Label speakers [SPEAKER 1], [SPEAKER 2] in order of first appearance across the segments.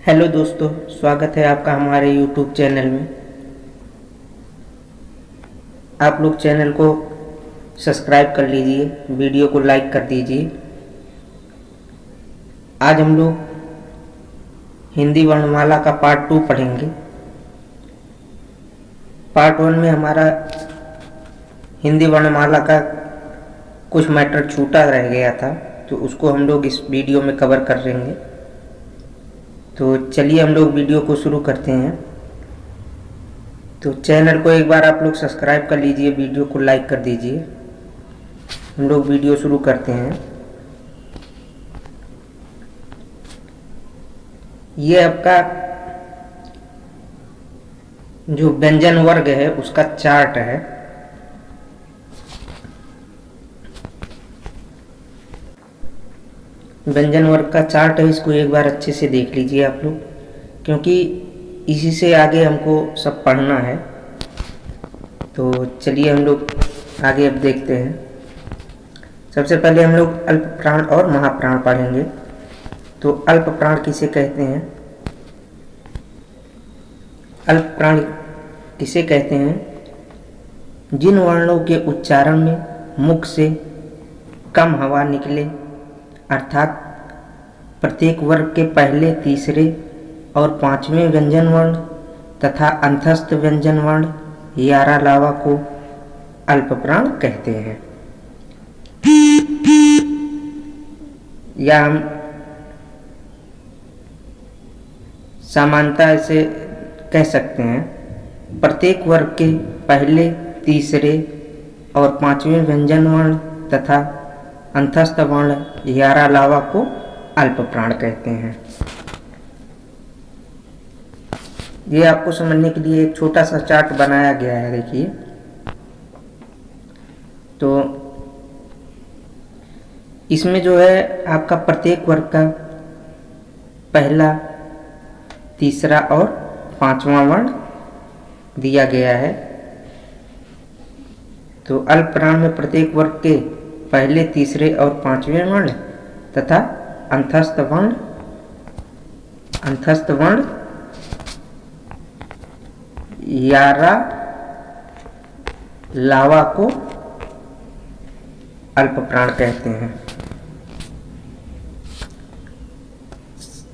[SPEAKER 1] Hello दोस्तों, स्वागत है आपका हमारे YouTube चैनल में। आप लोग चैनल को सब्सक्राइब कर लीजिए, वीडियो को लाइक कर दीजिए। आज हम लोग हिंदी वर्णमाला का पार्ट 2 पढ़ेंगे। पार्ट 1 में हमारा हिंदी वर्णमाला का कुछ मैटर छूटा रह गया था, तो उसको हम लोग इस वीडियो में कवर कर लेंगे। तो चलिए हम लोग वीडियो को शुरू करते हैं। तो चैनल को एक बार आप लोग सब्सक्राइब कर लीजिए, वीडियो को लाइक कर दीजिए। हम लोग वीडियो शुरू करते हैं। ये आपका जो व्यंजन वर्ग है उसका चार्ट है। व्यंजन वर्ग का चार्ट है, इसको एक बार अच्छे से देख लीजिए आप लोग, क्योंकि इसी से आगे हमको सब पढ़ना है। तो चलिए हम लोग आगे अब देखते हैं। सबसे पहले हम लोग अल्प प्राण और महाप्राण पढ़ेंगे। तो अल्प प्राण किसे कहते हैं? अल्प प्राण किसे कहते हैं? जिन वर्णों के उच्चारण में मुख से कम हवा निकले, अर्थात प्रत्येक वर्ग के पहले, तीसरे और पांचवें व्यंजन वर्ण तथा अंतस्थ व्यंजन वर्ण यारा लावा को अल्प प्राण कहते हैं। या हम समानता से कह सकते हैं, प्रत्येक वर्ग के पहले, तीसरे और पांचवें व्यंजन वर्ण तथा अंतस्थ वर्ण यारा लावा को अल्प प्राण कहते हैं। ये आपको समझने के लिए एक छोटा सा चार्ट बनाया गया है, देखिए। तो इसमें जो है आपका प्रत्येक वर्ग का पहला, तीसरा और पांचवा वर्ण दिया गया है। तो अल्प प्राण में प्रत्येक वर्ग के पहले, तीसरे और पांचवें वर्ण तथा अंतस्थ वर्ण यारा लावा को अल्प प्राण कहते हैं।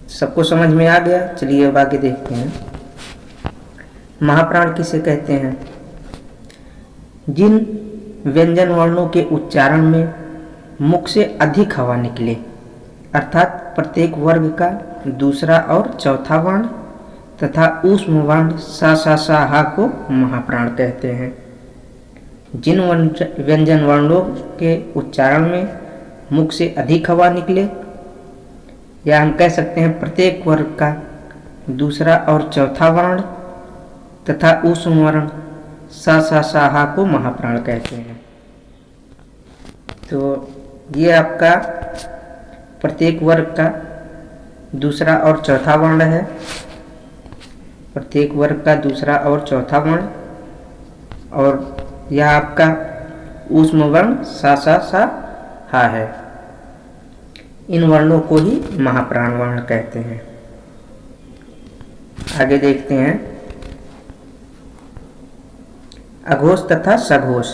[SPEAKER 1] सबको समझ में आ गया? चलिए अब आगे देखते हैं। महाप्राण किसे कहते हैं? जिन व्यंजन वर्णों के उच्चारण में मुख से अधिक हवा निकले, अर्थात प्रत्येक वर्ग का दूसरा और चौथा वर्ण तथा ऊष्म वर्ण सा सा सा हा को महाप्राण कहते हैं। जिन व्यंजन वर्णों के उच्चारण में मुख से अधिक हवा निकले, या हम कह सकते हैं प्रत्येक वर्ग का दूसरा और चौथा वर्ण तथा ऊष्म वर्ण सा सा सा हा को महाप्राण कहते हैं। तो ये आपका प्रत्येक वर्ग का दूसरा और चौथा वर्ण है। प्रत्येक वर्ग का दूसरा और चौथा वर्ण, और यह आपका ऊष्म वर्ण सा सा सा हा है। इन वर्णों को ही महाप्राण वर्ण कहते हैं। आगे देखते हैं अघोष तथा सघोष।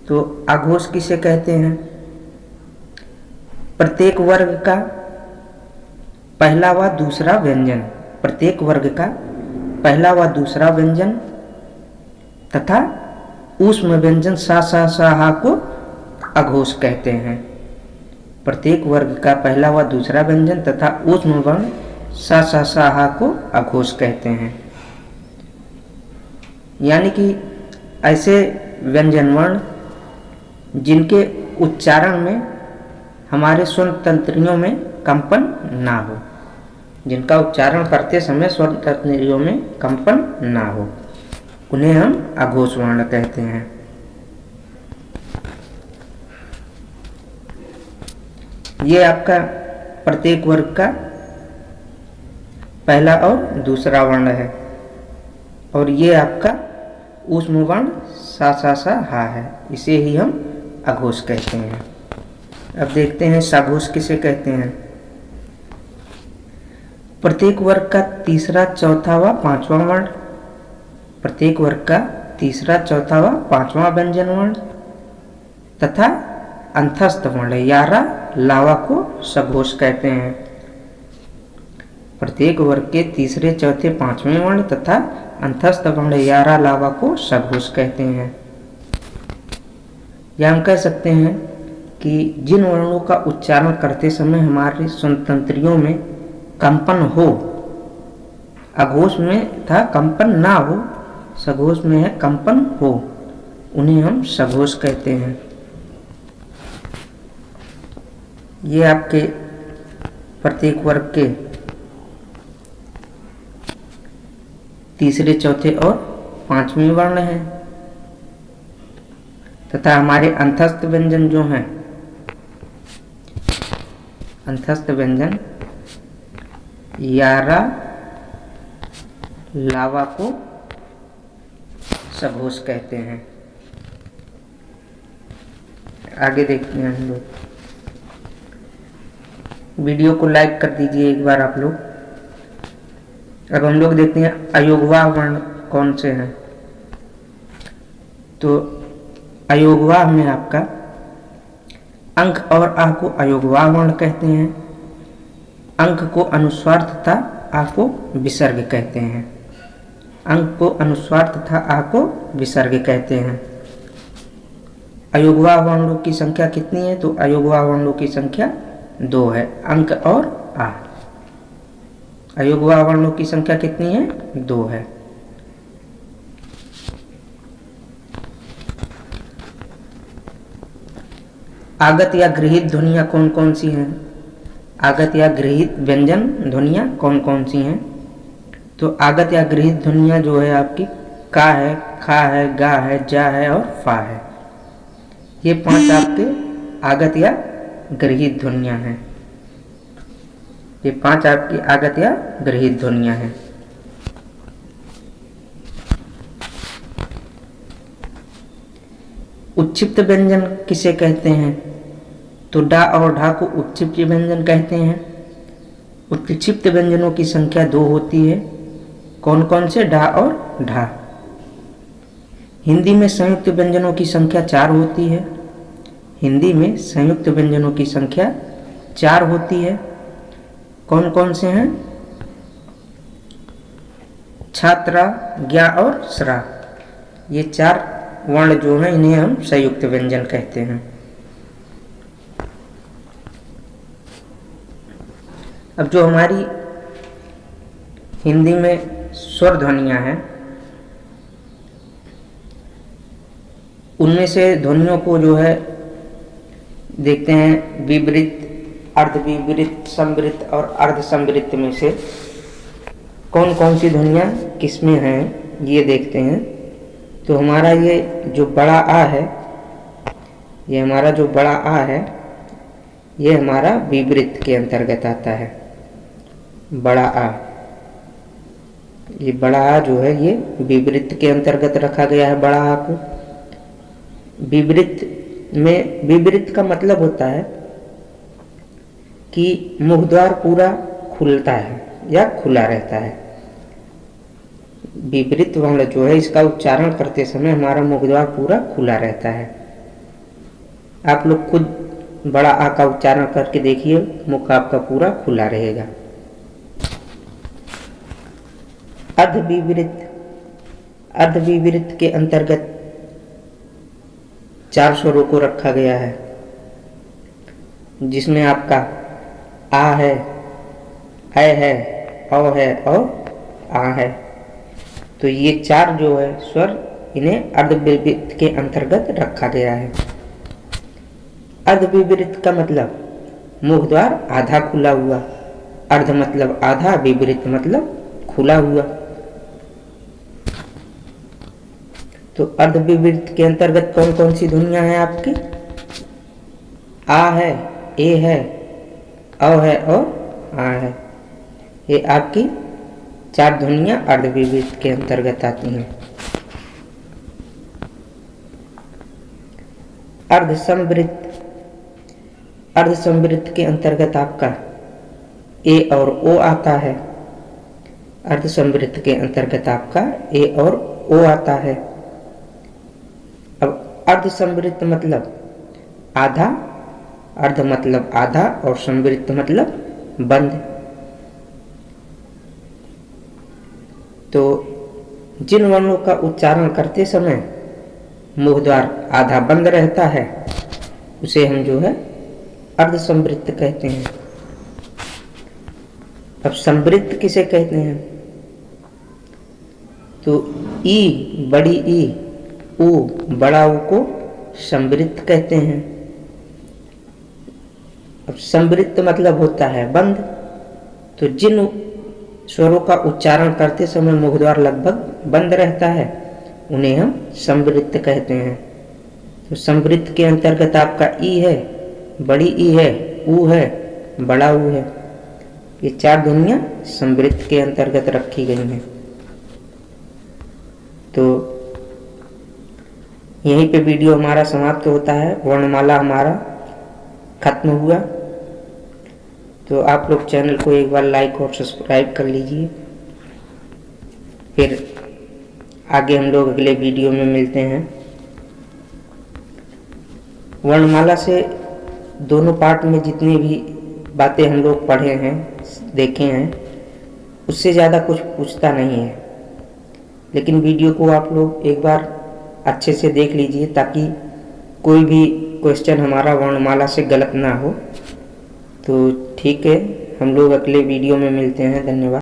[SPEAKER 1] तो अघोष किसे कहते हैं? प्रत्येक वर्ग का पहला व दूसरा व्यंजन, प्रत्येक वर्ग का पहला व दूसरा व्यंजन तथा ऊष्म व्यंजन सा सा सा हा को अघोष कहते हैं। प्रत्येक वर्ग का पहला व दूसरा व्यंजन तथा ऊष्म वर्ण सा सा सा हा को अघोष कहते हैं। यानी कि ऐसे व्यंजन वर्ण जिनके उच्चारण में हमारे स्वर तंत्रियों में कंपन ना हो, जिनका उच्चारण करते समय स्वर तंत्रियों में कंपन ना हो, उन्हें हम अघोष वर्ण कहते हैं। ये आपका प्रत्येक वर्ग का पहला और दूसरा वर्ण है, और ये आपका ऊष्म वर्ण सा सा सा हा है। इसे ही हम अघोष कहते हैं। अब देखते हैं सघोष किसे कहते हैं। प्रत्येक वर्ग का तीसरा, चौथा व पांचवा वर्ण, प्रत्येक वर्ग का तीसरा, चौथा व पांचवा व्यंजन वर्ण तथा अंतस्थ वर्ण यारा लावा को सघोष कहते हैं। प्रत्येक वर्ग के तीसरे, चौथे, पांचवें वर्ण तथा अंतस्थ वर्ण यारा लावा को सघोष कहते हैं। या हम कह सकते हैं कि जिन वर्णों का उच्चारण करते समय हमारे स्वतंत्रियों में कंपन हो, अघोष में था कंपन ना हो, सघोष में है कंपन हो, उन्हें हम सघोष कहते हैं। ये आपके प्रत्येक वर्ग के तीसरे, चौथे और पांचवें वर्ण हैं तथा हमारे अंतस्थ व्यंजन जो हैं, अंतस्थ व्यंजन यारा लावा को सघोष कहते हैं। आगे देखते हैं हम लोग। वीडियो को लाइक कर दीजिए एक बार आप लोग। अब हम लोग देखते हैं अयोगवाह वर्ण कौन से हैं। तो अयोगवाह में आपका अंक और आ को अयोगवाह वर्ण कहते हैं, अंक को अनुस्वार तथा आ को विसर्ग कहते हैं, अंक को अनुस्वार तथा आ को विसर्ग कहते हैं। अयोगवाह वर्णों की संख्या कितनी है? तो अयोगवाह वर्णों की संख्या 2 है, अंक और आ। अयोगवाह वर्णों की संख्या कितनी है? 2 है। आगत या गृहीत ध्वनियां कौन कौन सी हैं? आगत या गृहीत व्यंजन ध्वनियां कौन कौन सी हैं? तो आगत या गृहीत ध्वनियां जो है आपकी का है, खा है, गा है, जा है और फा है। ये 5 आपके आगत या गृहीत ध्वनियां हैं। ये 5 आपकी आगत या गृहीत ध्वनियां हैं। उच्छिप्त व्यंजन किसे कहते हैं? तो डा और ढा को उच्छिप्त व्यंजन कहते हैं। उत्क्षिप्त व्यंजनों की संख्या 2 होती है। कौन कौन से? डा और ढा। हिंदी में संयुक्त व्यंजनों की संख्या 4 होती है। हिंदी में संयुक्त व्यंजनों की संख्या 4 होती है। कौन कौन से हैं? छात्रा, ज्ञा और श्रा। ये 4 वर्ण जो हैं इन्हें हम संयुक्त व्यंजन कहते हैं। अब जो हमारी हिंदी में स्वर ध्वनियां हैं, उनमें से ध्वनियों को जो है देखते हैं विवृत, अर्धविवृत, संवृत और अर्धसंवृत में से कौन कौन सी ध्वनियां किसमें हैं ये देखते हैं। तो हमारा ये जो बड़ा आ है, ये हमारा जो बड़ा आ है, ये हमारा विवृत के अंतर्गत आता है। बड़ा आ, ये बड़ा आ जो है ये विवृत के अंतर्गत रखा गया है। बड़ा आ को विवृत में, विवृत का मतलब होता है कि मुख द्वार पूरा खुलता है या खुला रहता है। विवृत वर्ण जो है इसका उच्चारण करते समय हमारा मुख द्वार पूरा खुला रहता है। आप लोग खुद बड़ा आ का उच्चारण करके देखिए, मुख आपका पूरा खुला रहेगा। अर्धविवृत, अर्धविवृत के अंतर्गत 4 स्वरों को रखा गया है, जिसमें आपका आ है, ऐ है, औ है और आ है। तो ये 4 जो है स्वर, इन्हें अर्धविवृत के अंतर्गत रखा गया है। अर्धविवृत का मतलब मुख द्वार आधा खुला हुआ, अर्ध मतलब आधा, विवृत मतलब खुला हुआ। तो अर्धविवृत के अंतर्गत कौन कौन सी ध्वनियां हैं आपकी? आ है, ए है, औ है और आ है। ये आपकी 4 ध्वनियां अर्धविवृत के अंतर्गत आती हैं। अर्धसंवृत, अर्धसंवृत के अंतर्गत आपका ए और ओ आता है। अर्धसंवृत्त के अंतर्गत आपका ए और ओ आता है। अब अर्धसंवृत्त मतलब आधा, अर्ध मतलब आधा और संवृत्त मतलब बंद। तो जिन वर्णों का उच्चारण करते समय मुख द्वार आधा बंद रहता है उसे हम जो है अर्धसंवृत्त कहते हैं। अब संवृत्त किसे कहते हैं? तो ई, बड़ी ई, ऊ, बड़ा ऊ को संवृत्त कहते हैं। अब संवृत्त मतलब होता है बंद। तो जिन स्वरों का उच्चारण करते समय मुख द्वार लगभग बंद रहता है उन्हें हम संवृत्त कहते हैं। तो संवृत्त के अंतर्गत आपका ई है, बड़ी ई है, ऊ है, बड़ा ऊ है। ये 4 ध्वनियां संवृत्त के अंतर्गत रखी गई हैं। तो यहीं पे वीडियो हमारा समाप्त होता है, वर्णमाला हमारा खत्म हुआ। तो आप लोग चैनल को एक बार लाइक और सब्सक्राइब कर लीजिए। फिर आगे हम लोग अगले वीडियो में मिलते हैं। वर्णमाला से दोनों पार्ट में जितनी भी बातें हम लोग पढ़े हैं, देखे हैं, उससे ज़्यादा कुछ पूछता नहीं है। लेकिन वीडियो को आप लोग एक बार अच्छे से देख लीजिए ताकि कोई भी क्वेश्चन हमारा वर्णमाला से गलत ना हो। तो ठीक है, हम लोग अगले वीडियो में मिलते हैं। धन्यवाद।